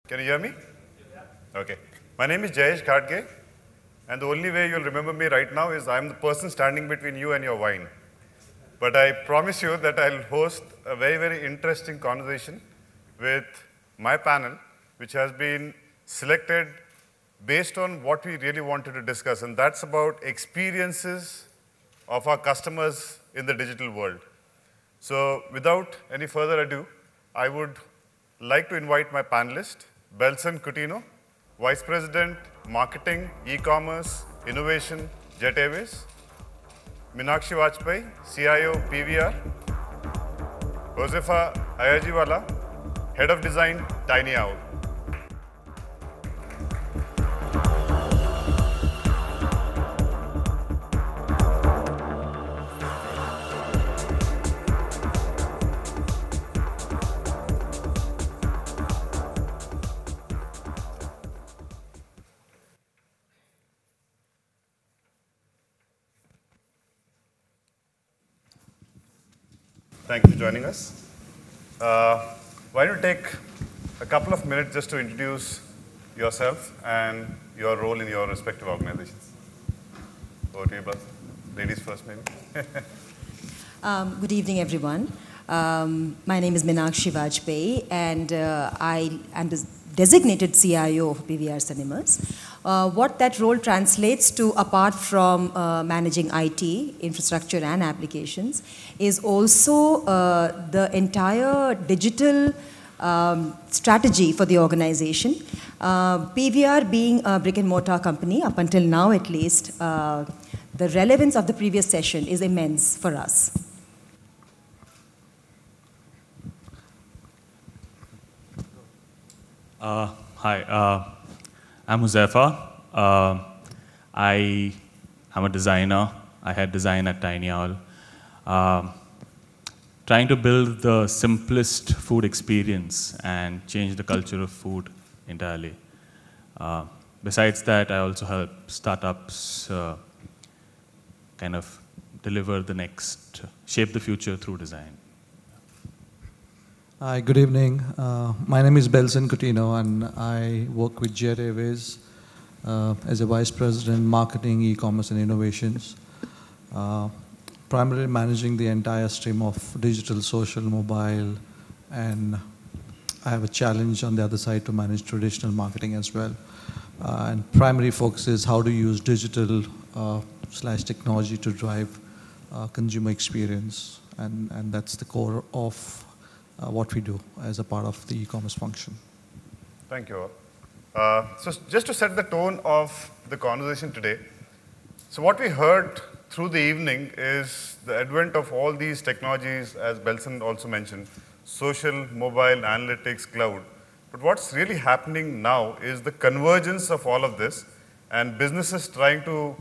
Can you hear me? Okay. My name is Jayesh Khadge, and the only way you'll remember me right now is I'm the person standing between you and your wine. But I promise you that I'll host a very, very interesting conversation with my panel, which has been selected based on what we really wanted to discuss, and that's about experiences of our customers in the digital world. So without any further ado, I would like to invite my panelist, Belson Coutinho, Vice President, Marketing, E-commerce, Innovation, Jet Airways, Meenakshi Vajpayee, CIO, PVR, Josefa Ayajiwala, Head of Design, Tiny Owl. Thank you for joining us. Why don't you take a couple of minutes just to introduce yourself and your role in your respective organizations. Over to you, Bas. Ladies first, maybe. Good evening, everyone. My name is Meenakshi Vajpayee, and I am the designated CIO of PVR Cinemas. What that role translates to, apart from managing IT, infrastructure and applications, is also the entire digital strategy for the organization. PVR being a brick and mortar company, up until now at least, the relevance of the previous session is immense for us. Hi, I'm Josefa. I am a designer. I had design at Tiny Owl. Trying to build the simplest food experience and change the culture of food entirely. Besides that, I also help startups kind of deliver the next, shape the future through design. Hi, good evening. My name is Belson Coutinho, and I work with Jet Airways as a Vice President, Marketing, E-commerce, and Innovations, primarily managing the entire stream of digital, social, mobile, and I have a challenge on the other side to manage traditional marketing as well. And primary focus is how to use digital / technology to drive consumer experience, and that's the core of what we do as a part of the e-commerce function. Thank you all. So just to set the tone of the conversation today, so what we heard through the evening is the advent of all these technologies, as Belson also mentioned, social, mobile, analytics, cloud. But what's really happening now is the convergence of all of this and businesses trying to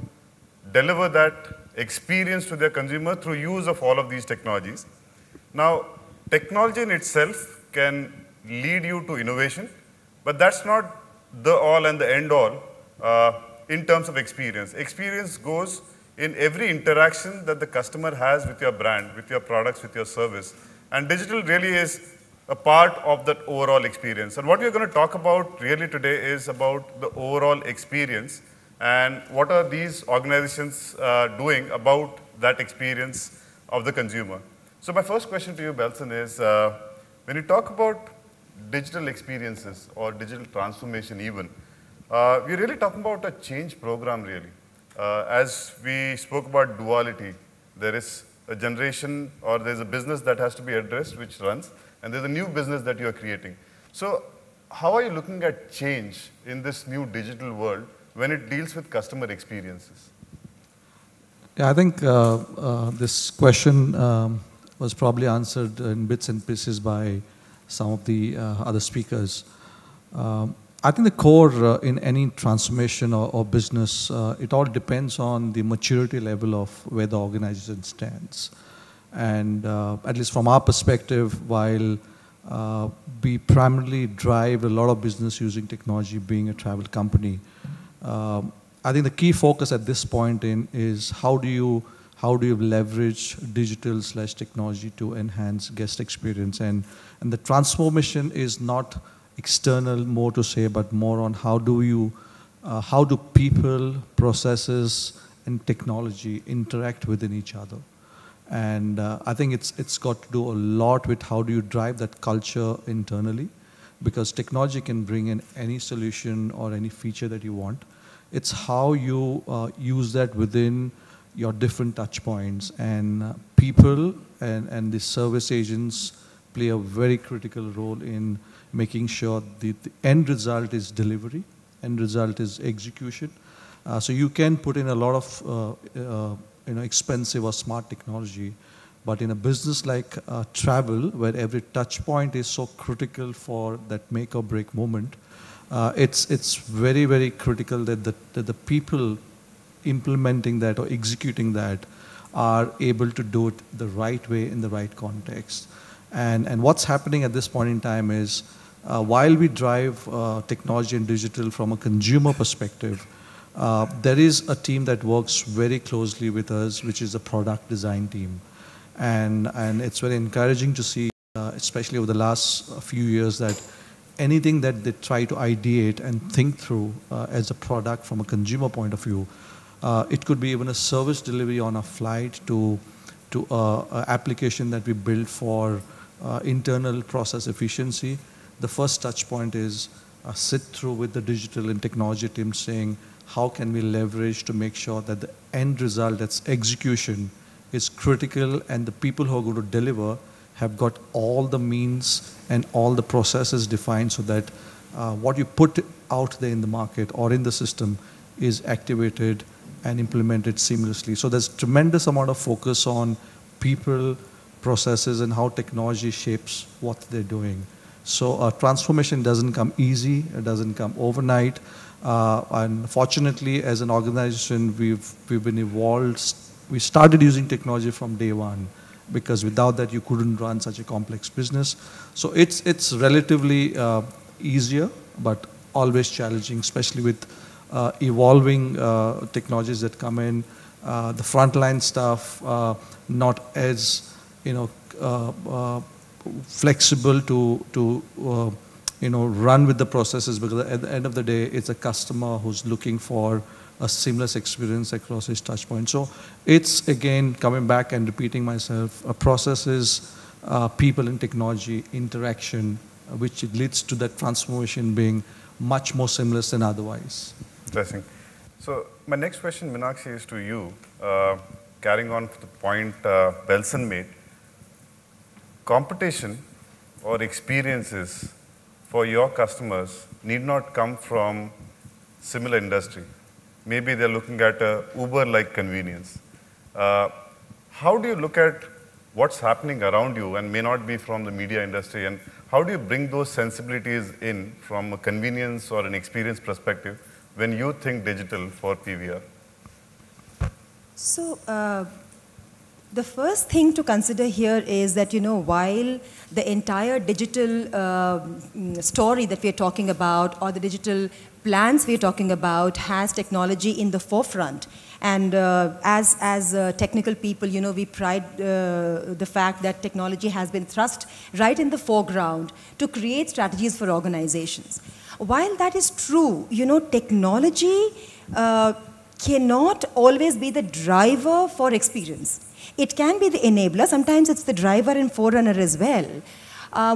deliver that experience to their consumer through use of all of these technologies. Now, technology in itself can lead you to innovation, but that's not the all and the end all in terms of experience. Experience goes in every interaction that the customer has with your brand, with your products, with your service. And digital really is a part of that overall experience. And what we're going to talk about really today is about the overall experience and what are these organizations doing about that experience of the consumer. So my first question to you, Belson, is when you talk about digital experiences or digital transformation even, we're really talking about a change program really. As we spoke about duality, there is a generation or there's a business that has to be addressed which runs, and there's a new business that you're creating. So how are you looking at change in this new digital world when it deals with customer experiences? Yeah, I think this question was probably answered in bits and pieces by some of the other speakers. I think the core in any transformation or business, it all depends on the maturity level of where the organization stands. And at least from our perspective, while we primarily drive a lot of business using technology, being a travel company, I think the key focus at this point is how do you leverage digital / technology to enhance guest experience, and the transformation is not external more to say, but more on how do people, processes, and technology interact within each other. And I think it's got to do a lot with how do you drive that culture internally, because technology can bring in any solution or any feature that you want. It's how you use that within your different touch points, and people and the service agents play a very critical role in making sure the end result is delivery, end result is execution. So you can put in a lot of expensive or smart technology, but in a business like travel, where every touch point is so critical for that make or break moment, it's very, very critical that the people implementing that or executing that are able to do it the right way in the right context. And what's happening at this point in time is, while we drive technology and digital from a consumer perspective, there is a team that works very closely with us, which is the product design team. And it's very encouraging to see, especially over the last few years, that anything that they try to ideate and think through as a product from a consumer point of view, it could be even a service delivery on a flight to an application that we build for internal process efficiency. The first touch point is sit through with the digital and technology team saying, how can we leverage to make sure that the end result, that's execution, is critical, and the people who are going to deliver have got all the means and all the processes defined so that what you put out there in the market or in the system is activated and implemented seamlessly. So there's tremendous amount of focus on people, processes, and how technology shapes what they're doing. So transformation doesn't come easy, it doesn't come overnight. And fortunately, as an organization, we've been evolved. We started using technology from day one, because without that you couldn't run such a complex business. So it's relatively easier, but always challenging, especially with evolving technologies that come in. The frontline stuff not as flexible to run with the processes, because at the end of the day, it's a customer who's looking for a seamless experience across his touch point. So it's, again, coming back and repeating myself, processes, people and technology interaction, which leads to that transformation being much more seamless than otherwise. Interesting. So my next question, Meenakshi, is to you. Carrying on to the point Belson made, competition or experiences for your customers need not come from similar industry. Maybe they're looking at a Uber-like convenience. How do you look at what's happening around you and may not be from the media industry, and how do you bring those sensibilities in from a convenience or an experience perspective when you think digital for PVR? So the first thing to consider here is that, while the entire digital story that we're talking about, or the digital plans we're talking about, has technology in the forefront. And as technical people, we pride the fact that technology has been thrust right in the foreground to create strategies for organizations. While that is true, technology cannot always be the driver for experience. It can be the enabler. Sometimes it's the driver and forerunner as well.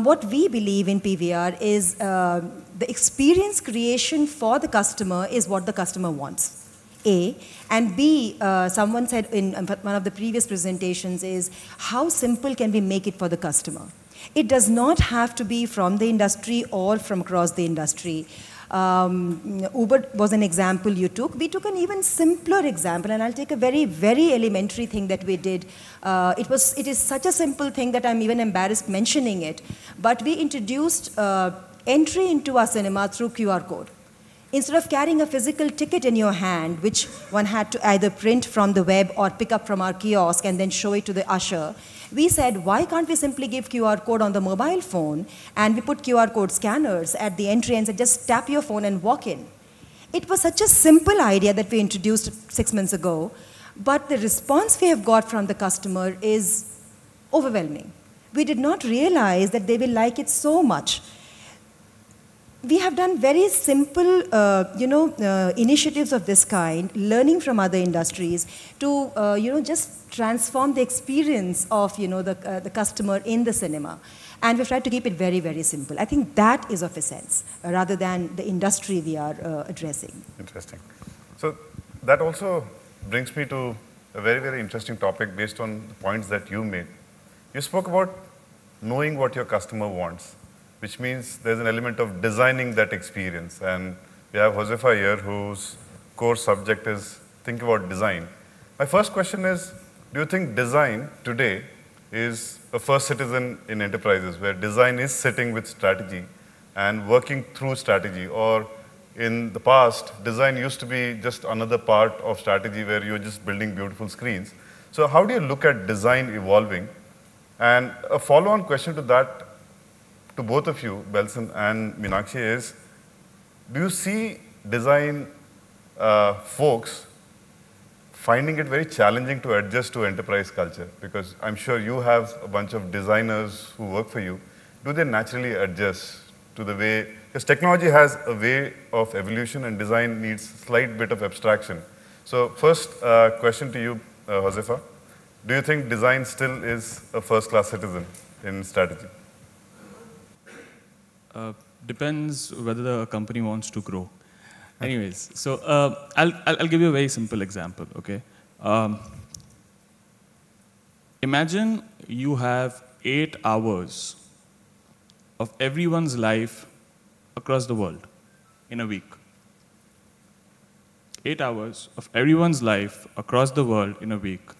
What we believe in PVR is the experience creation for the customer is what the customer wants, A. And B, someone said in one of the previous presentations, is how simple can we make it for the customer? It does not have to be from the industry or from across the industry. Uber was an example you took. We took an even simpler example, and I'll take a very, very elementary thing that we did. It is such a simple thing that I'm even embarrassed mentioning it. But we introduced entry into our cinema through QR code. Instead of carrying a physical ticket in your hand, which one had to either print from the web or pick up from our kiosk and then show it to the usher, we said, why can't we simply give QR code on the mobile phone? And we put QR code scanners at the entry and said, just tap your phone and walk in. It was such a simple idea that we introduced 6 months ago, but the response we have got from the customer is overwhelming. We did not realize that they will like it so much. we have done very simple, initiatives of this kind, learning from other industries to, just transform the experience of, the customer in the cinema. And we've tried to keep it very, very simple. I think that is of essence, rather than the industry we are addressing. Interesting. So that also brings me to a very, very interesting topic based on the points that you made. You spoke about knowing what your customer wants, which means there's an element of designing that experience. And we have Josefa here, whose core subject is think about design. My first question is, do you think design today is a first citizen in enterprises, where design is sitting with strategy and working through strategy? Or in the past, design used to be just another part of strategy where you're just building beautiful screens. So how do you look at design evolving? And a follow-on question to that, to both of you, Belson and Meenakshi, is, do you see design folks finding it very challenging to adjust to enterprise culture? Because I'm sure you have a bunch of designers who work for you. Do they naturally adjust to the way, because technology has a way of evolution and design needs a slight bit of abstraction. So first question to you, Josefa. Do you think design still is a first-class citizen in strategy? Depends whether the company wants to grow. Anyways, so I'll give you a very simple example, okay? Imagine you have 8 hours of everyone's life across the world in a week. 8 hours of everyone's life across the world in a week.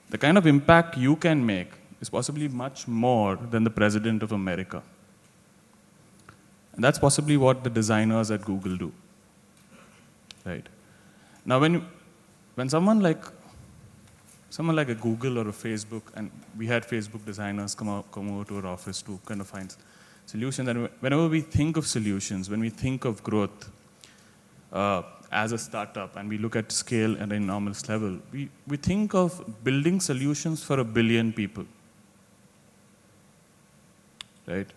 The kind of impact you can make is possibly much more than the President of America. And that's possibly what the designers at Google do, right? Now, when someone like a Google or a Facebook, and we had Facebook designers come over to our office to kind of find solutions, and whenever we think of solutions, when we think of growth as a startup, and we look at scale at an enormous level, we think of building solutions for 1 billion people, right?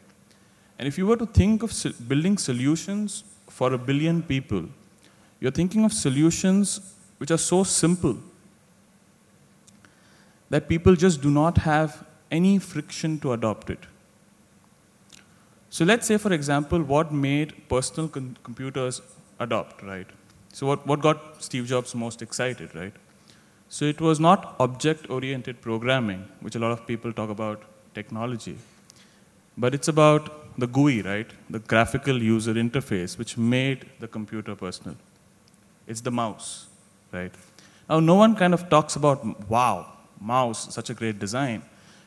And if you were to think of building solutions for 1 billion people, you're thinking of solutions which are so simple that people just do not have any friction to adopt it. So let's say, for example, what made personal computers adopt, right? So what got Steve Jobs most excited, right? So it was not object-oriented programming, which a lot of people talk about technology, but it's about the GUI, right? The graphical user interface, which made the computer personal. It's the mouse, right? Now, no one kind of talks about, wow, mouse, such a great design,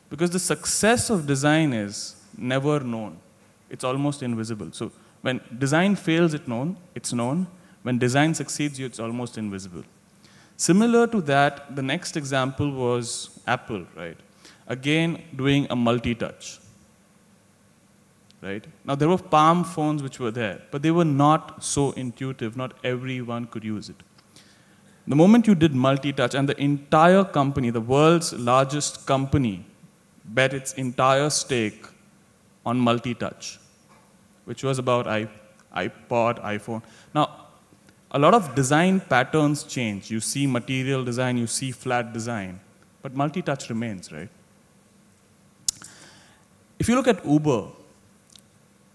because the success of design is never known. It's almost invisible. So when design fails, it's known. When design succeeds, it's almost invisible. Similar to that, the next example was Apple, right? Again, doing a multi-touch. Right? Now, there were Palm phones which were there, but they were not so intuitive. Not everyone could use it. The moment you did multi-touch, and the entire company, the world's largest company, bet its entire stake on multi-touch, which was about iPod, iPhone. Now, a lot of design patterns change. You see material design, you see flat design, but multi-touch remains, right? If you look at Uber,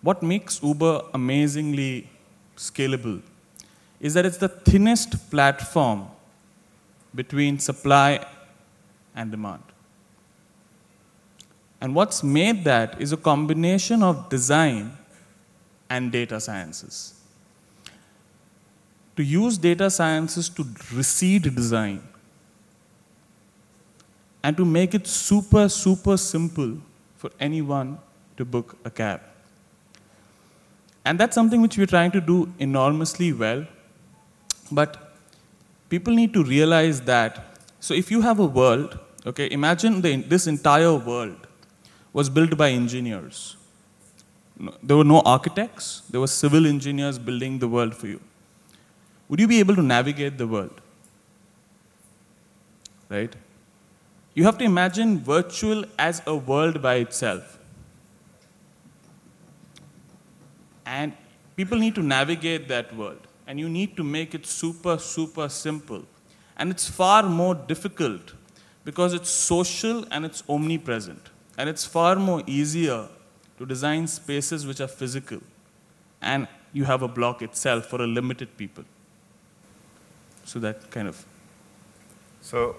what makes Uber amazingly scalable is that it's the thinnest platform between supply and demand. And what's made that is a combination of design and data sciences. To use data sciences to reseed design and to make it super, super simple for anyone to book a cab. And that's something which we're trying to do enormously well. But people need to realize that, so if you have a world, okay, imagine this entire world was built by engineers. There were no architects, there were civil engineers building the world for you. Would you be able to navigate the world? Right? You have to imagine virtual as a world by itself. people need to navigate that world. And you need to make it super, super simple. And it's far more difficult because it's social and it's omnipresent. And it's far more easier to design spaces which are physical. And you have a block itself for a limited people. So that kind of. So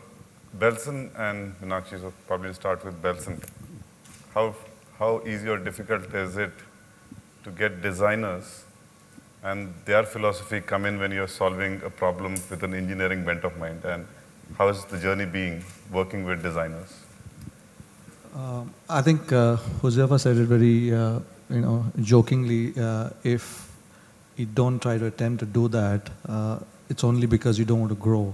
Belson and Meenakshi, so probably start with Belson. How easy or difficult is it to get designers and their philosophy come in when you're solving a problem with an engineering bent of mind? And how is the journey being working with designers? I think Josefa said it very, jokingly. If you don't try to attempt to do that, it's only because you don't want to grow.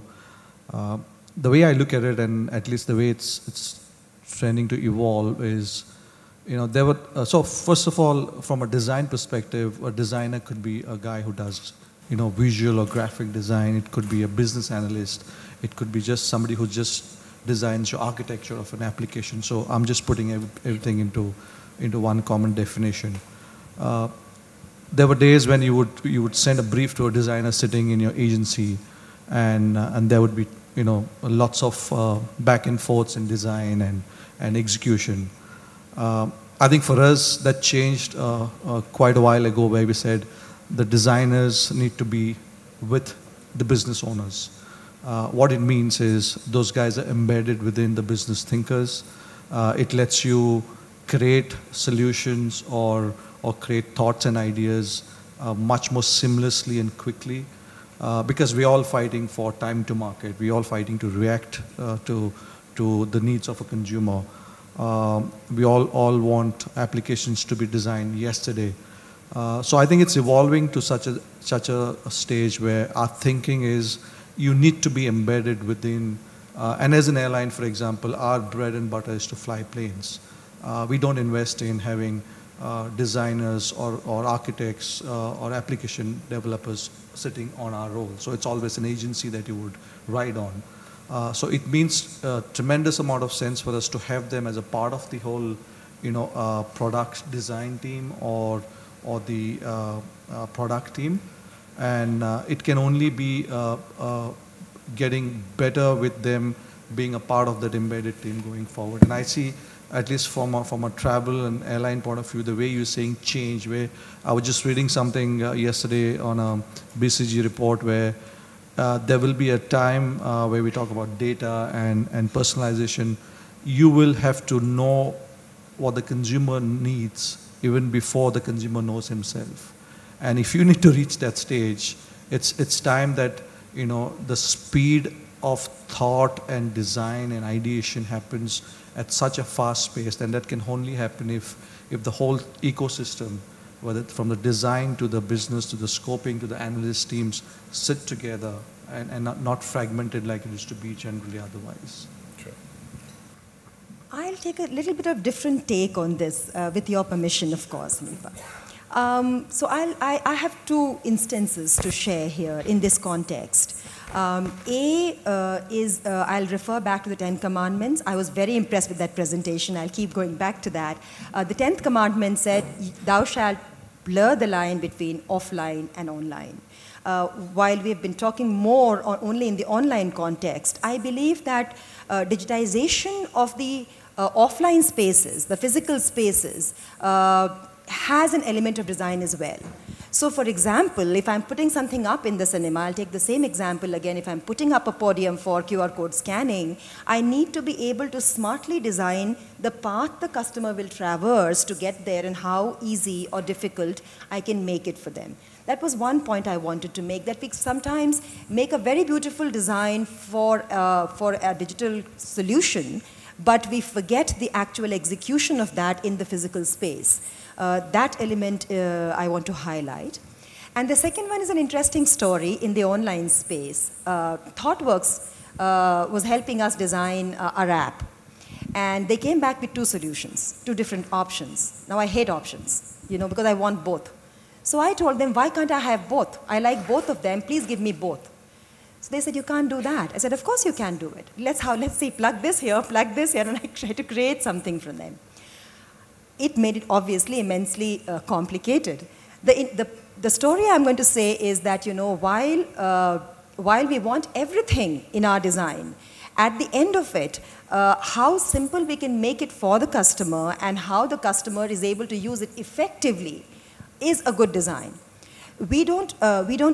The way I look at it, and at least the way it's trending to evolve, is, so first of all, from a design perspective, a designer could be a guy who does, visual or graphic design. It could be a business analyst. It could be just somebody who just designs your architecture of an application. So I'm just putting everything into one common definition. There were days when you would send a brief to a designer sitting in your agency, and there would be lots of back and forths in design and execution. I think for us that changed quite a while ago, where we said the designers need to be with the business owners. What it means is those guys are embedded within the business thinkers. It lets you create solutions or create thoughts and ideas much more seamlessly and quickly, because we're all fighting for time to market. We're all fighting to react to the needs of a consumer. We all want applications to be designed yesterday. So I think it's evolving to such a stage where our thinking is you need to be embedded within, and as an airline, for example, our bread and butter is to fly planes. We don't invest in having designers or architects or application developers sitting on our roll. So it's always an agency that you would ride on. So it means a tremendous amount of sense for us to have them as a part of the whole, product design team or the product team. And it can only be getting better with them being a part of that embedded team going forward. And I see, at least from a travel and airline point of view, the way you're saying change, where I was just reading something yesterday on a BCG report where there will be a time where we talk about data and personalization. You will have to know what the consumer needs even before the consumer knows himself. And if you need to reach that stage, it's time that the speed of thought and design and ideation happens at such a fast pace, and that can only happen if the whole ecosystem, whether from the design to the business to the scoping to the analyst teams, sit together and not fragmented like it used to be generally otherwise. Sure. I'll take a little bit of different take on this, with your permission, of course, Nipa. So I have two instances to share here in this context. I'll refer back to the 10 Commandments. I was very impressed with that presentation. I'll keep going back to that. The 10th commandment said, thou shalt blur the line between offline and online. While we've been talking more only in the online context, I believe that digitization of the offline spaces, the physical spaces, has an element of design as well. So for example, if I'm putting something up in the cinema, I'll take the same example again. If I'm putting up a podium for QR code scanning, I need to be able to smartly design the path the customer will traverse to get there and how easy or difficult I can make it for them. That was one point I wanted to make, that we sometimes make a very beautiful design for a digital solution, but we forget the actual execution of that in the physical space. That element I want to highlight. And the second one is an interesting story in the online space. ThoughtWorks was helping us design our app. And they came back with two solutions, two different options. Now I hate options, because I want both. So I told them, why can't I have both? I like both of them, please give me both. So they said, you can't do that. I said, of course you can do it. Let's see, plug this here, and I tried to create something from them. It made it obviously immensely complicated. The the story I'm going to say is that, while we want everything in our design, at the end of it, how simple we can make it for the customer and how the customer is able to use it effectively is a good design. We don't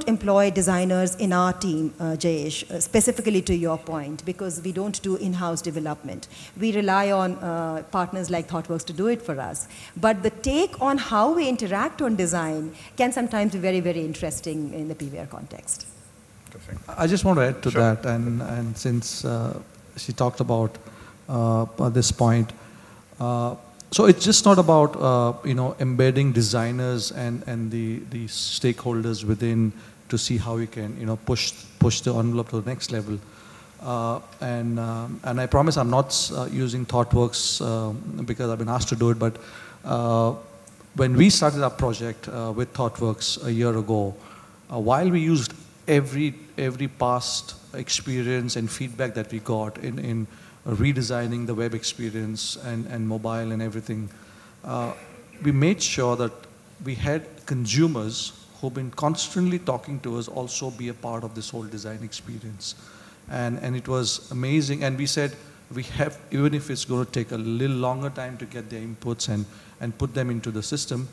employ designers in our team, Jayesh, specifically to your point, because we don't do in-house development. We rely on partners like ThoughtWorks to do it for us. But the take on how we interact on design can sometimes be very, very interesting in the PVR context. I just want to add to Sure. that, and since she talked about this point, so it's just not about embedding designers and the stakeholders within to see how we can push the envelope to the next level. And I promise I'm not using ThoughtWorks because I've been asked to do it, but when we started our project with ThoughtWorks a year ago, while we used every past experience and feedback that we got in redesigning the web experience and mobile and everything, we made sure that we had consumers who've been constantly talking to us also be a part of this whole design experience. And it was amazing. And we said, we have, even if it's going to take a little longer time to get their inputs and put them into the system,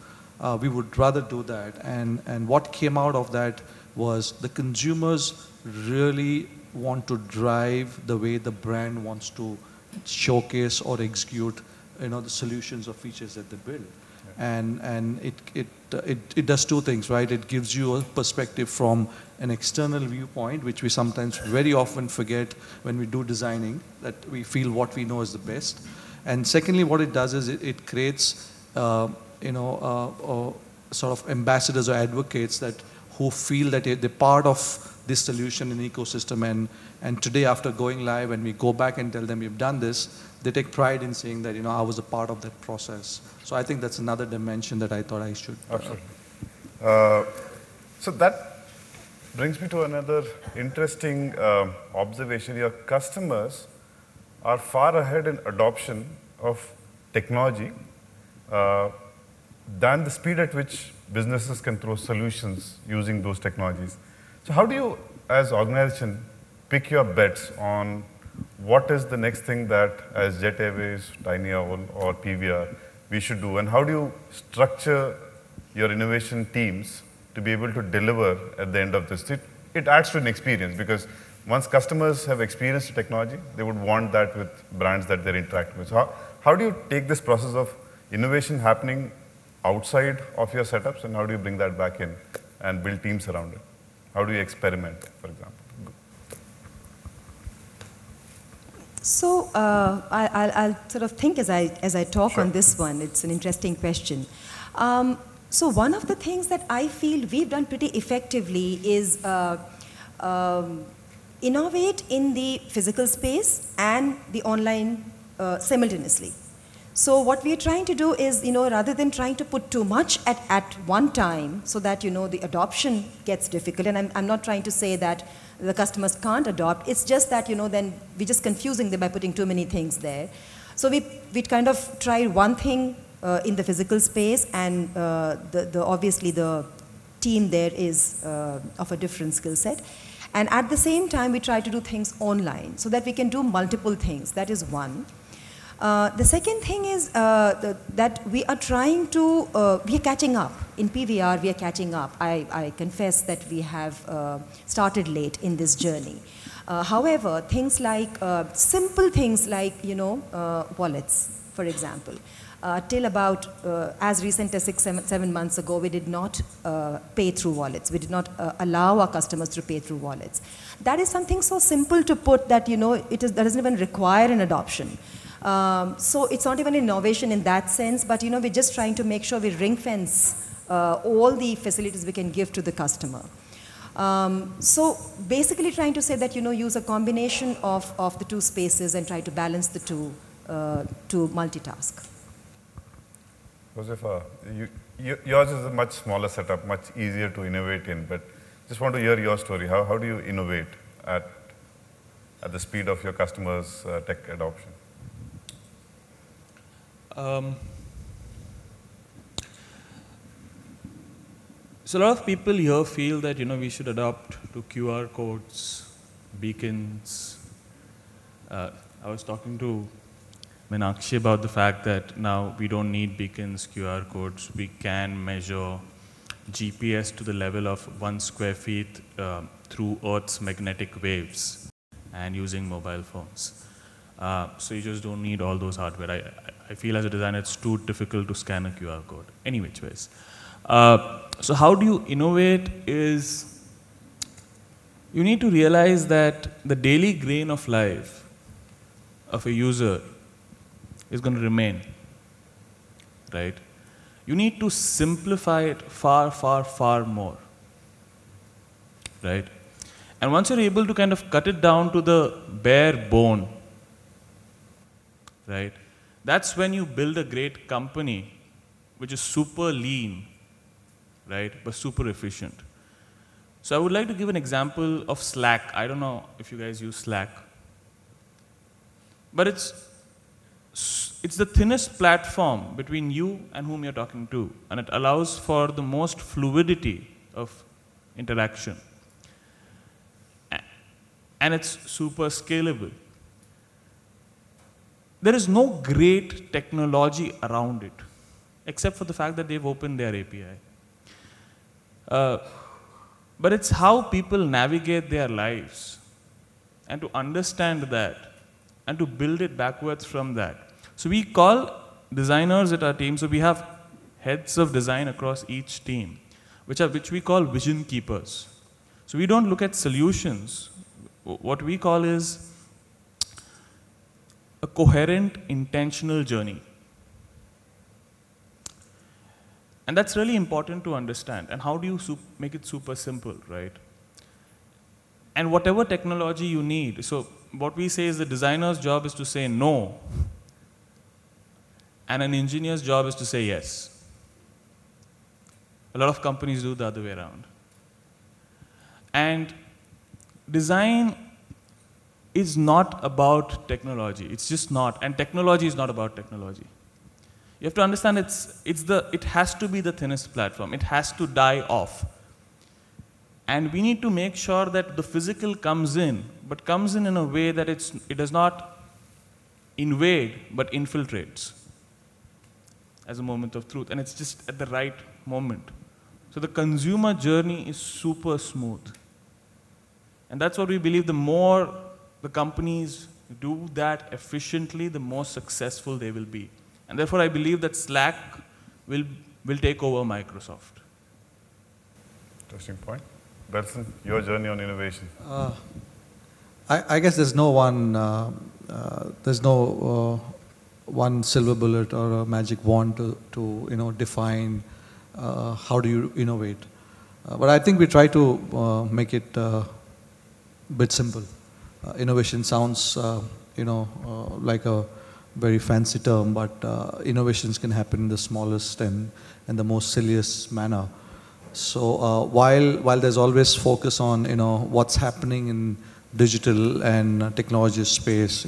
we would rather do that. And what came out of that was the consumers really want to drive the way the brand wants to showcase or execute the solutions or features that they build. Yeah. And it does two things, right? It gives you a perspective from an external viewpoint, which we sometimes very often forget when we do designing, that we feel what we know is the best. And secondly, what it does is it creates sort of ambassadors or advocates that who feel that they're part of this solution and ecosystem, and today after going live, when we go back and tell them we've done this, they take pride in saying that I was a part of that process. So I think that's another dimension that I thought I should. Absolutely. So that brings me to another interesting observation. Your customers are far ahead in adoption of technology than the speed at which businesses can throw solutions using those technologies. So how do you, as organization, pick your bets on what is the next thing that, as Jet Airways, Tiny Owl, or PVR, we should do? And how do you structure your innovation teams to be able to deliver at the end of this? It adds to an experience, because once customers have experienced the technology, they would want that with brands that they're interacting with. So how do you take this process of innovation happening outside of your setups, and how do you bring that back in and build teams around it? How do you experiment, for example? So I'll sort of think as I talk Sure. on this one. It's an interesting question. So one of the things that I feel we've done pretty effectively is innovate in the physical space and the online simultaneously. So what we're trying to do is, rather than trying to put too much at one time so that, the adoption gets difficult, and I'm not trying to say that the customers can't adopt, it's just that, then we're just confusing them by putting too many things there. So we kind of try one thing in the physical space, and obviously the team there is of a different skill set. And at the same time, we try to do things online so that we can do multiple things. That is one. The second thing is that we are trying to, we are catching up. In PVR, we are catching up. I confess that we have started late in this journey. However, things like, simple things like, wallets, for example. Till about as recent as 7 months ago, we did not pay through wallets. We did not allow our customers to pay through wallets. That is something so simple to put that, that doesn't even require an adoption. So it's not even innovation in that sense, but we're just trying to make sure we ring fence all the facilities we can give to the customer. So basically trying to say that, use a combination of the two spaces and try to balance the two to multitask. Josefa, yours is a much smaller setup, much easier to innovate in, but just want to hear your story. How do you innovate at the speed of your customers' tech adoption? So a lot of people here feel that, we should adopt to QR codes, beacons. I was talking to Meenakshi about the fact that now we don't need beacons, QR codes. We can measure GPS to the level of 1 square feet through Earth's magnetic waves and using mobile phones. So you just don't need all those hardware. I feel as a designer it's too difficult to scan a QR code. Any which ways. So how do you innovate is you need to realize that the daily grain of life of a user is going to remain, right? You need to simplify it far, far, far more, right? And once you're able to kind of cut it down to the bare bone, right? That's when you build a great company which is super lean, right, but super efficient. So I would like to give an example of Slack. I don't know if you guys use Slack, but it's the thinnest platform between you and whom you're talking to, and it allows for the most fluidity of interaction. And it's super scalable. There is no great technology around it, except for the fact that they've opened their API. But it's how people navigate their lives, and to understand that, and to build it backwards from that. So we call designers at our team, so we have heads of design across each team, which we call vision keepers. So we don't look at solutions. What we call is a coherent, intentional journey. And that's really important to understand. And how do you make it super simple, right? And whatever technology you need, so what we say is the designer's job is to say no, and an engineer's job is to say yes. A lot of companies do the other way around. And design is not about technology. It's just not. And technology is not about technology. You have to understand it has to be the thinnest platform. It has to die off. And we need to make sure that the physical comes in, but comes in a way that it does not invade, but infiltrates as a moment of truth. And it's just at the right moment. So the consumer journey is super smooth. And that's what we believe, the more the companies do that efficiently, the more successful they will be. And therefore, I believe that Slack will take over Microsoft. Interesting point. Belson, your journey on innovation. I guess there's no one one silver bullet or a magic wand to define how do you innovate. But I think we try to make it a bit simple. Innovation sounds like a very fancy term, but innovations can happen in the smallest and the most silliest manner. So while there's always focus on what's happening in digital and technology space,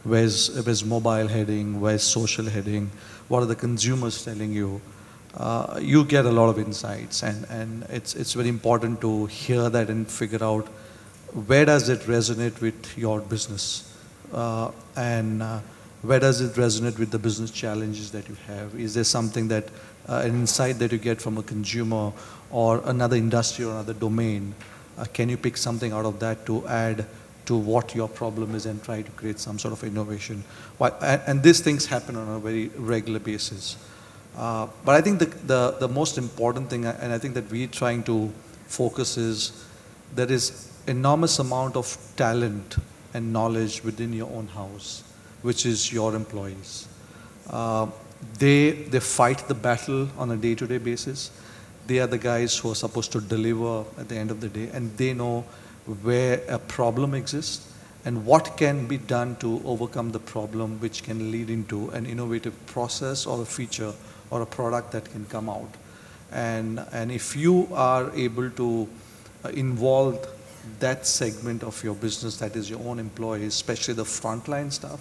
where's mobile heading, where's social heading, what are the consumers telling you, you get a lot of insights, and it's very important to hear that and figure out where does it resonate with your business, and where does it resonate with the business challenges that you have? Is there something that, an insight that you get from a consumer or another industry or another domain? Can you pick something out of that to add to what your problem is and try to create some sort of innovation? And these things happen on a very regular basis. But I think the most important thing, and I think that we're trying to focus is, there is enormous amount of talent and knowledge within your own house, which is your employees. They fight the battle on a day-to-day basis. They are the guys who are supposed to deliver at the end of the day, and they know where a problem exists and what can be done to overcome the problem, which can lead into an innovative process or a feature or a product that can come out. And if you are able to involve that segment of your business, that is your own employees, especially the frontline stuff,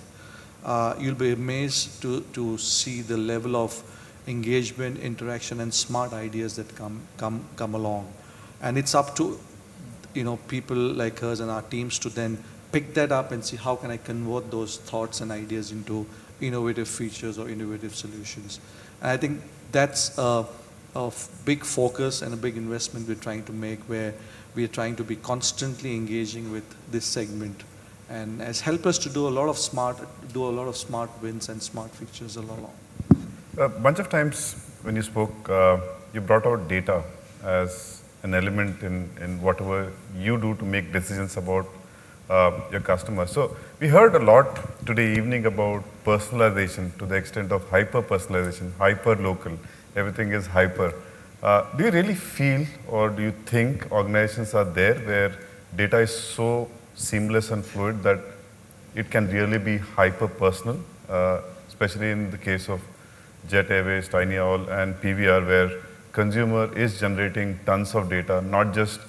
you'll be amazed to see the level of engagement, interaction, and smart ideas that come along. And it's up to people like us and our teams to then pick that up and see how can I convert those thoughts and ideas into innovative features or innovative solutions. And I think that's a big focus and a big investment we're trying to make, where we are trying to be constantly engaging with this segment, and has helped us to do a lot of smart wins and smart features along. A bunch of times when you spoke, you brought out data as an element in whatever you do to make decisions about your customers. So we heard a lot today evening about personalization to the extent of hyper-personalization, hyper-local, everything is hyper. Do you really feel, or do you think organizations are there where data is so seamless and fluid that it can really be hyper-personal, especially in the case of Jet Airways, Tiny Owl, and PVR, where consumer is generating tons of data, not just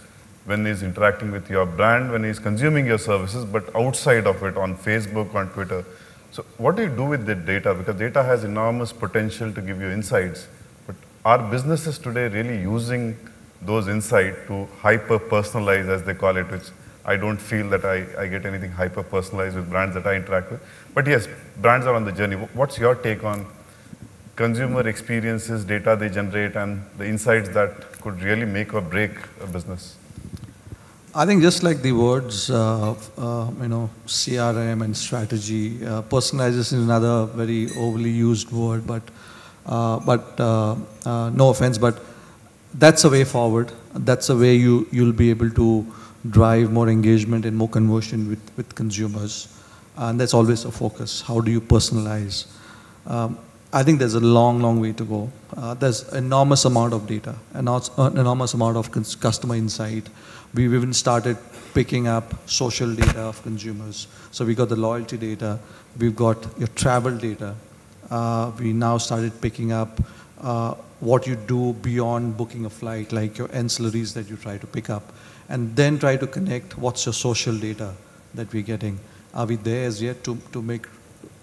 when he's interacting with your brand, when he's consuming your services, but outside of it, on Facebook, on Twitter. So what do you do with the data? Because data has enormous potential to give you insights, but are businesses today really using those insights to hyper-personalize, as they call it, which I don't feel that I get anything hyper-personalized with brands that I interact with. But yes, brands are on the journey. What's your take on consumer experiences, data they generate, and the insights that could really make or break a business? I think just like the words, CRM and strategy, personalization is another very overly used word, but no offense, but that's a way forward. That's a way you'll be able to drive more engagement and more conversion with consumers. And that's always a focus. How do you personalize? I think there's a long way to go. There's enormous amount of data, an enormous amount of customer insight. We've even started picking up social data of consumers. So we got the loyalty data, we've got your travel data. We now started picking up what you do beyond booking a flight, like your ancillaries that you try to pick up, and then try to connect what's your social data that we're getting. Are we there as yet to make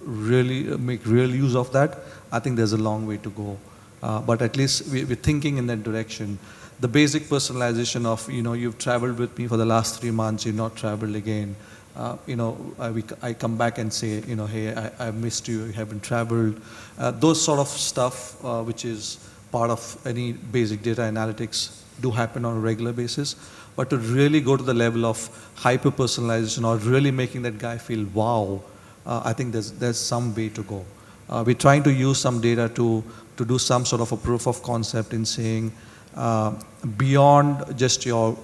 real use of that? I think there's a long way to go. But at least we're thinking in that direction. The basic personalization of, you've traveled with me for the last 3 months, you've not traveled again. I come back and say, hey, I missed you, you haven't traveled. Those sort of stuff, which is part of any basic data analytics, do happen on a regular basis. But to really go to the level of hyper-personalization or really making that guy feel wow, I think there's some way to go. We're trying to use some data to do some sort of a proof of concept in saying, beyond just your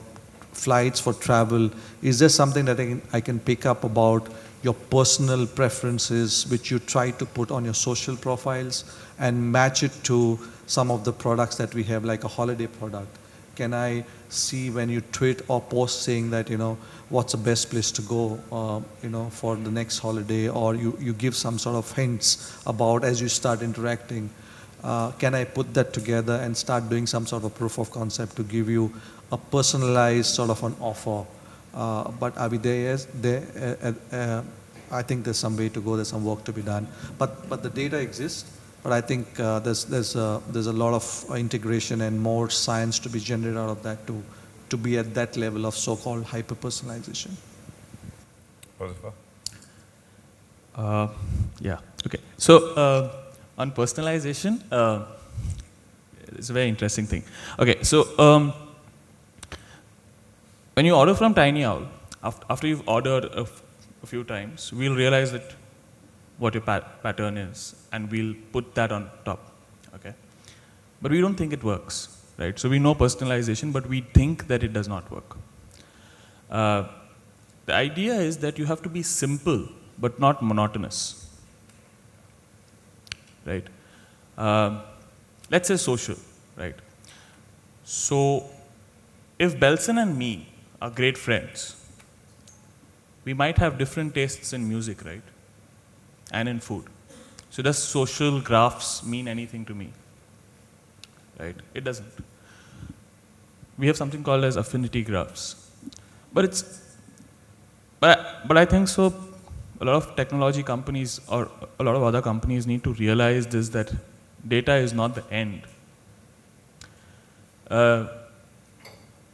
flights for travel, is there something that I can pick up about your personal preferences, which you try to put on your social profiles, and match it to some of the products that we have, like a holiday product? Can I see when you tweet or post saying that, what's the best place to go, for the next holiday, or you give some sort of hints about as you start interacting? Can I put that together and start doing some sort of proof of concept to give you a personalized sort of an offer? But are we there? I think there's some way to go. There's some work to be done. But the data exists. But I think there's a lot of integration and more science to be generated out of that to be at that level of so-called hyper-personalization. Yeah. Okay. So on personalization, it's a very interesting thing. Okay. So when you order from Tiny Owl, after you've ordered a few times, we'll realize that what your pattern is, and we'll put that on top, okay? But we don't think it works, right? So we know personalization, but we think that it does not work. The idea is that you have to be simple, but not monotonous, right? Let's say social, right? So if Belson and me are great friends, we might have different tastes in music, right? And in food. So does social graphs mean anything to me? Right? It doesn't. We have something called as affinity graphs. But I think so a lot of technology companies or a lot of other companies need to realize this, that data is not the end.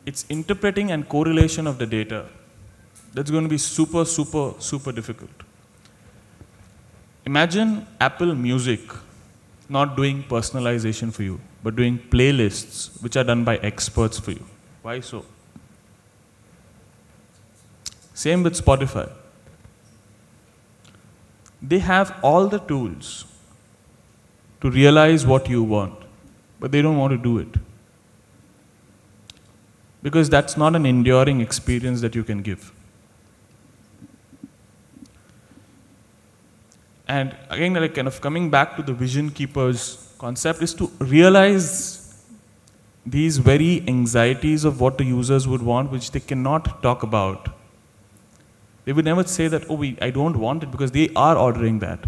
It's interpreting and correlation of the data that's going to be super, super, super difficult. Imagine Apple Music not doing personalization for you, but doing playlists which are done by experts for you. Why so? Same with Spotify. They have all the tools to realize what you want, but they don't want to do it. Because that's not an enduring experience that you can give. And again, like kind of coming back to the vision keepers concept is to realize these very anxieties of what the users would want, which they cannot talk about. They would never say that, oh, I don't want it, because they are ordering that.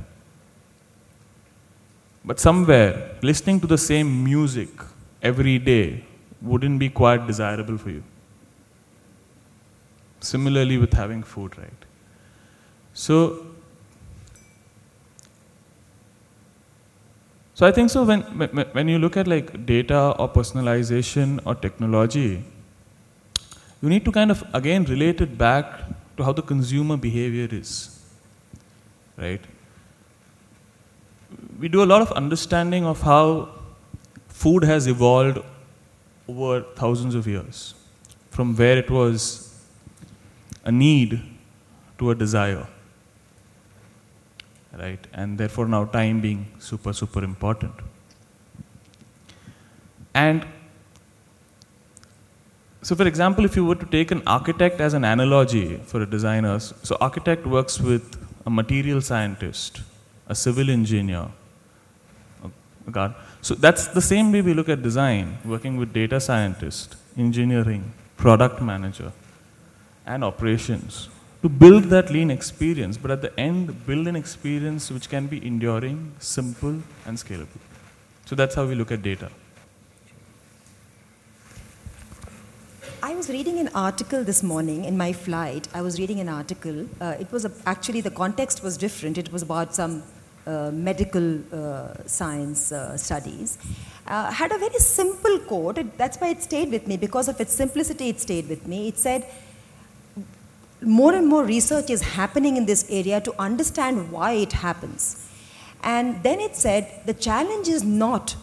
But somewhere, listening to the same music every day wouldn't be quite desirable for you. Similarly with having food, right? So I think so when you look at like data or personalization or technology, you need to kind of again relate it back to how the consumer behavior is, right? We do a lot of understanding of how food has evolved over thousands of years, from where it was a need to a desire. Right? And therefore now time being super, super important. And so for example, if you were to take an architect as an analogy for a designer, so architect works with a material scientist, a civil engineer. So that's the same way we look at design, working with data scientist, engineering, product manager, and operations, to build that lean experience, but at the end, build an experience which can be enduring, simple, and scalable. So that's how we look at data. I was reading an article this morning in my flight. I was reading an article. It was actually, the context was different. It was about some medical science studies. Had a very simple quote. That's why it stayed with me. Because of its simplicity, it stayed with me. It said, more and more research is happening in this area to understand why it happens. And then it said, the challenge is not,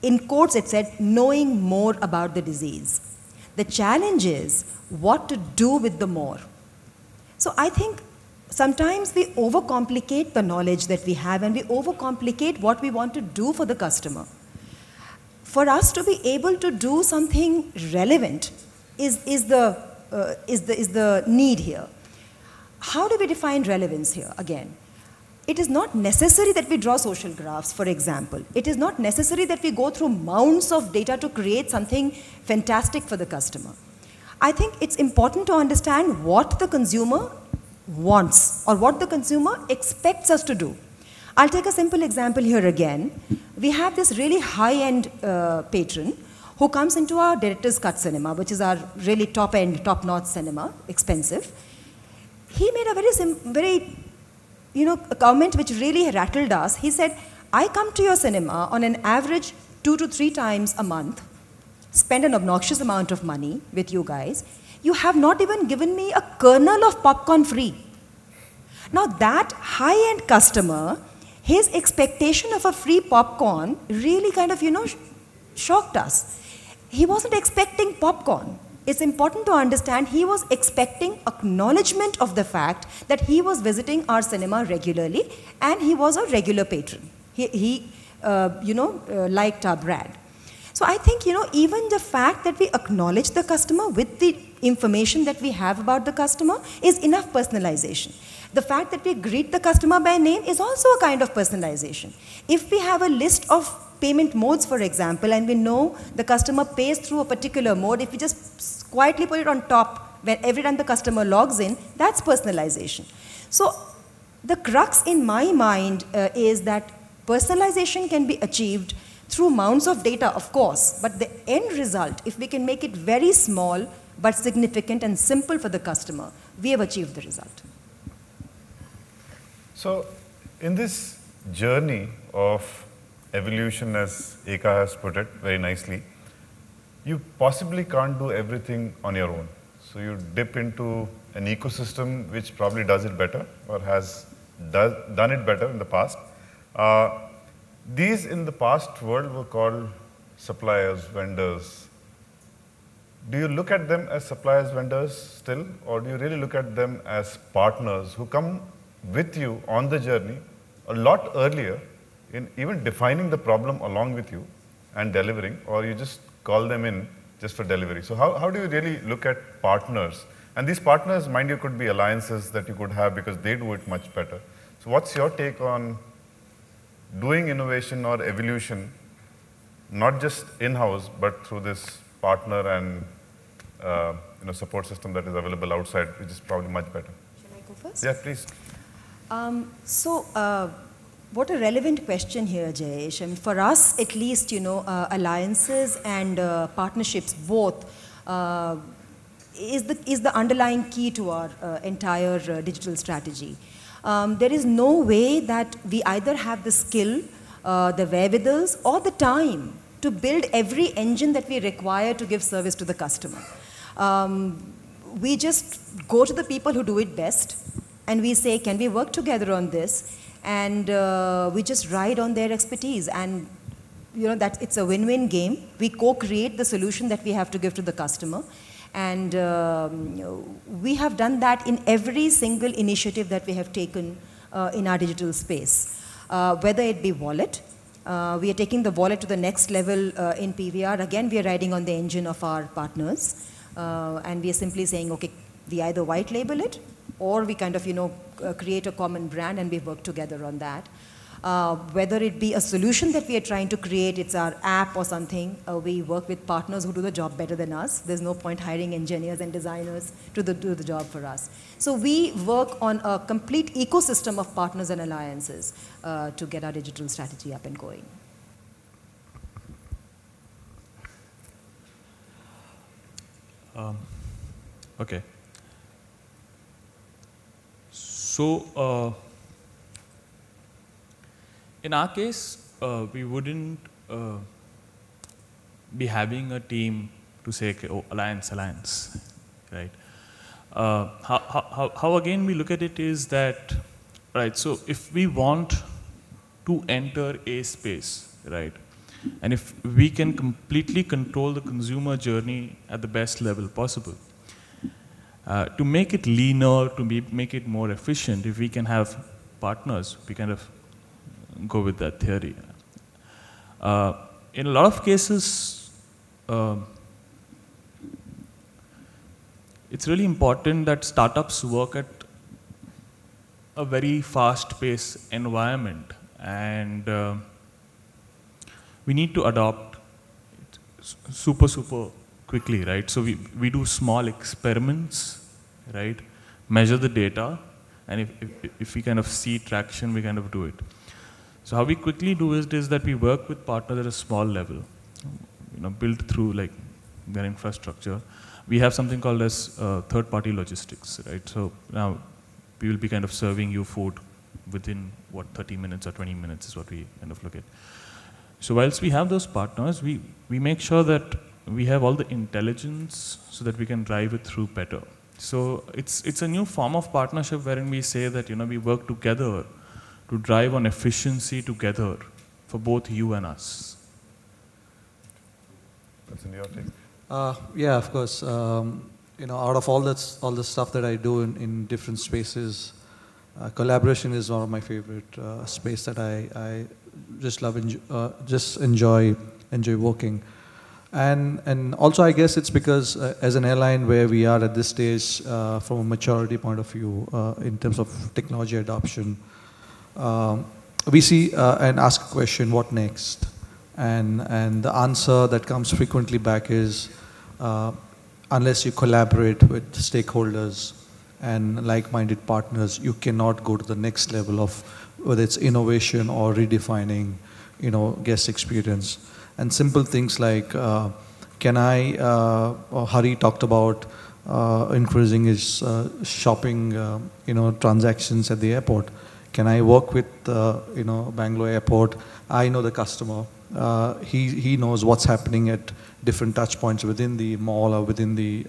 in quotes it said, knowing more about the disease. The challenge is what to do with the more. So I think sometimes we overcomplicate the knowledge that we have, and we overcomplicate what we want to do for the customer. For us to be able to do something relevant is the need here. How do we define relevance here again? It is not necessary that we draw social graphs, for example. It is not necessary that we go through mounds of data to create something fantastic for the customer. I think it's important to understand what the consumer wants or what the consumer expects us to do. I'll take a simple example here again. We have this really high-end patron who comes into our director's cut cinema, which is our really top-end, top-notch cinema, expensive. He made a very a comment which really rattled us. He said, I come to your cinema on an average 2 to 3 times a month, spend an obnoxious amount of money with you guys. You have not even given me a kernel of popcorn free. Now that high-end customer, his expectation of a free popcorn really kind of, shocked us. He wasn't expecting popcorn. It's important to understand he was expecting acknowledgement of the fact that he was visiting our cinema regularly and he was a regular patron. He liked our brand. So I think, even the fact that we acknowledge the customer with the information that we have about the customer is enough personalization. The fact that we greet the customer by name is also a kind of personalization. If we have a list of payment modes, for example, and we know the customer pays through a particular mode, if we just quietly put it on top when every time the customer logs in, that's personalization. So the crux in my mind is that personalization can be achieved through mounds of data, of course, but the end result, if we can make it very small but significant and simple for the customer, we have achieved the result. So in this journey of evolution, as Eka has put it very nicely, you possibly can't do everything on your own. So you dip into an ecosystem which probably does it better or has done it better in the past. These in the past world were called suppliers, vendors. Do you look at them as suppliers, vendors still, or do you really look at them as partners who come with you on the journey a lot earlier in even defining the problem along with you and delivering, or you just call them in just for delivery? So how do you really look at partners? And these partners, mind you, could be alliances that you could have because they do it much better. So what's your take on doing innovation or evolution, not just in-house, but through this partner and support system that is available outside, which is probably much better? Shall I go first? Yeah, please. What a relevant question here, Jayesh. I mean, for us, at least, alliances and partnerships both is the underlying key to our entire digital strategy. There is no way that we either have the skill, the wherewithals, or the time to build every engine that we require to give service to the customer. We just go to the people who do it best, and we say, can we work together on this? And we just ride on their expertise. And that it's a win-win game. We co-create the solution that we have to give to the customer. And we have done that in every single initiative that we have taken in our digital space. Whether it be wallet, we are taking the wallet to the next level in PVR. Again, we are riding on the engine of our partners. And we are simply saying, okay, we either white label it, or we kind of, create a common brand and we work together on that. Whether it be a solution that we are trying to create, it's our app or something, we work with partners who do the job better than us. There's no point hiring engineers and designers to do the job for us. So we work on a complete ecosystem of partners and alliances to get our digital strategy up and going. Okay. So, in our case, we wouldn't be having a team to say, okay, oh, alliance, right? How again we look at it is that, right, so if we want to enter a space, right, and if we can completely control the consumer journey at the best level possible, to make it leaner, to make it more efficient, if we can have partners, we kind of go with that theory. In a lot of cases, it's really important that startups work at a very fast-paced environment, and we need to adopt super quickly, right? So we do small experiments, right? Measure the data, and if we kind of see traction, we kind of do it. So how we quickly do it is that we work with partners at a small level, built through like their infrastructure. We have something called as third-party logistics, right? So now we will be kind of serving you food within 30 minutes or 20 minutes is what we kind of look at. So whilst we have those partners, we make sure that we have all the intelligence so that we can drive it through better. So it's a new form of partnership wherein we say that we work together to drive on efficiency together for both you and us. That's in your take. Yeah, of course. Out of all the stuff that I do in different spaces, collaboration is one of my favorite space that I just love, just enjoy working. And also, I guess it's because as an airline where we are at this stage from a maturity point of view in terms of technology adoption, we see and ask a question, what next? And the answer that comes frequently back is, unless you collaborate with stakeholders and like-minded partners, you cannot go to the next level of whether it's innovation or redefining, guest experience. And simple things like, Hari talked about increasing his shopping, transactions at the airport. Can I work with, Bangalore airport? I know the customer. He knows what's happening at different touch points within the mall or within the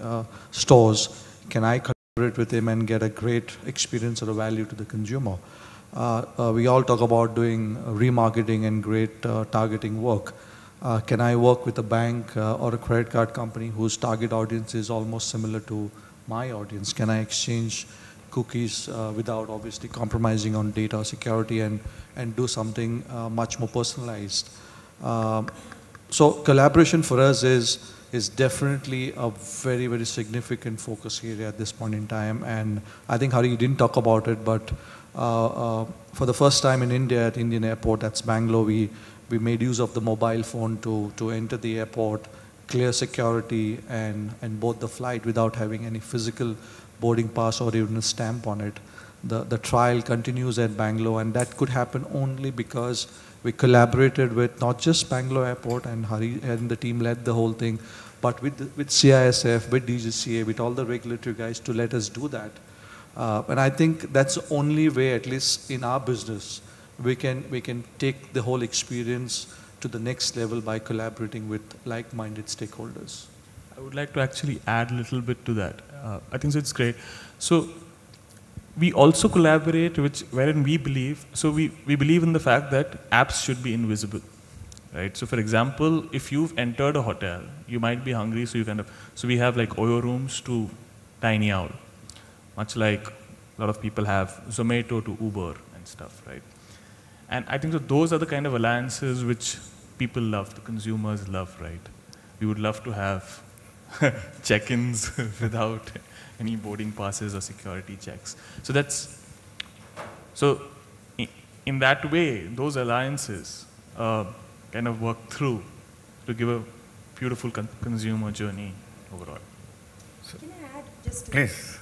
stores. Can I collaborate with him and get a great experience or a value to the consumer? We all talk about doing remarketing and great targeting work. Can I work with a bank or a credit card company whose target audience is almost similar to my audience? Can I exchange cookies without obviously compromising on data security and do something much more personalized? So collaboration for us is definitely a very, very significant focus area at this point in time. And I think, Hari, you didn't talk about it, but for the first time in India at Indian Airport, that's Bangalore, we made use of the mobile phone to enter the airport, clear security, and board the flight without having any physical boarding pass or even a stamp on it. The trial continues at Bangalore, and that could happen only because we collaborated with not just Bangalore Airport, and Hari and the team led the whole thing, but with CISF, with DGCA, with all the regulatory guys to let us do that. And I think that's the only way, at least in our business, we can take the whole experience to the next level by collaborating with like-minded stakeholders. I would like to actually add a little bit to that. I think so it's great. So we also collaborate, wherein we believe, so we believe in the fact that apps should be invisible, right? So for example, if you've entered a hotel, you might be hungry, so so we have like Oyo rooms to Tiny Owl, much like a lot of people have Zomato to Uber and stuff, right? And I think that those are the kind of alliances which people love, the consumers love, right? We would love to have check-ins without any boarding passes or security checks. So in that way, those alliances kind of work through to give a beautiful consumer journey overall. Can I add just Please.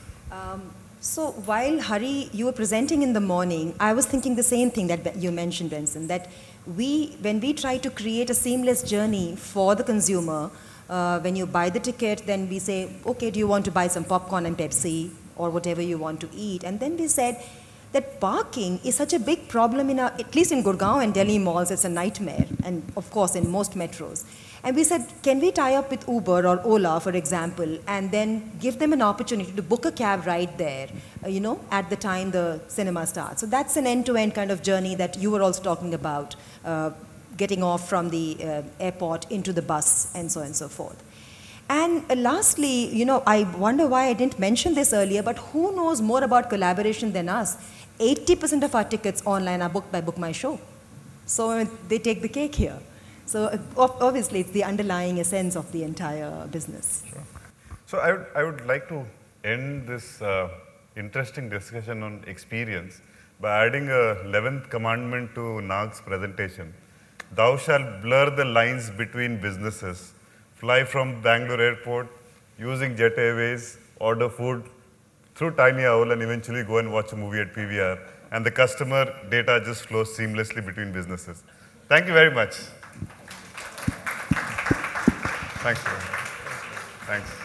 So while Hari, you were presenting in the morning, I was thinking the same thing that you mentioned, Benson, that when we try to create a seamless journey for the consumer, when you buy the ticket, then we say, okay, do you want to buy some popcorn and Pepsi or whatever you want to eat? And then we said that parking is such a big problem at least in Gurgaon and Delhi malls, it's a nightmare, and of course in most metros. And we said, can we tie up with Uber or Ola, for example, and then give them an opportunity to book a cab right there, at the time the cinema starts. So that's an end-to-end kind of journey that you were also talking about, getting off from the airport into the bus and so on and so forth. And lastly, I wonder why I didn't mention this earlier, but who knows more about collaboration than us? 80% of our tickets online are booked by Book My Show. So they take the cake here. So obviously, it's the underlying essence of the entire business. Sure. So I would like to end this interesting discussion on experience by adding a 11th commandment to Nag's presentation. Thou shalt blur the lines between businesses, fly from Bangalore airport, using Jet Airways, order food through Tiny Owl, and eventually go and watch a movie at PVR. And the customer data just flows seamlessly between businesses. Thank you very much. Thanks. Thanks.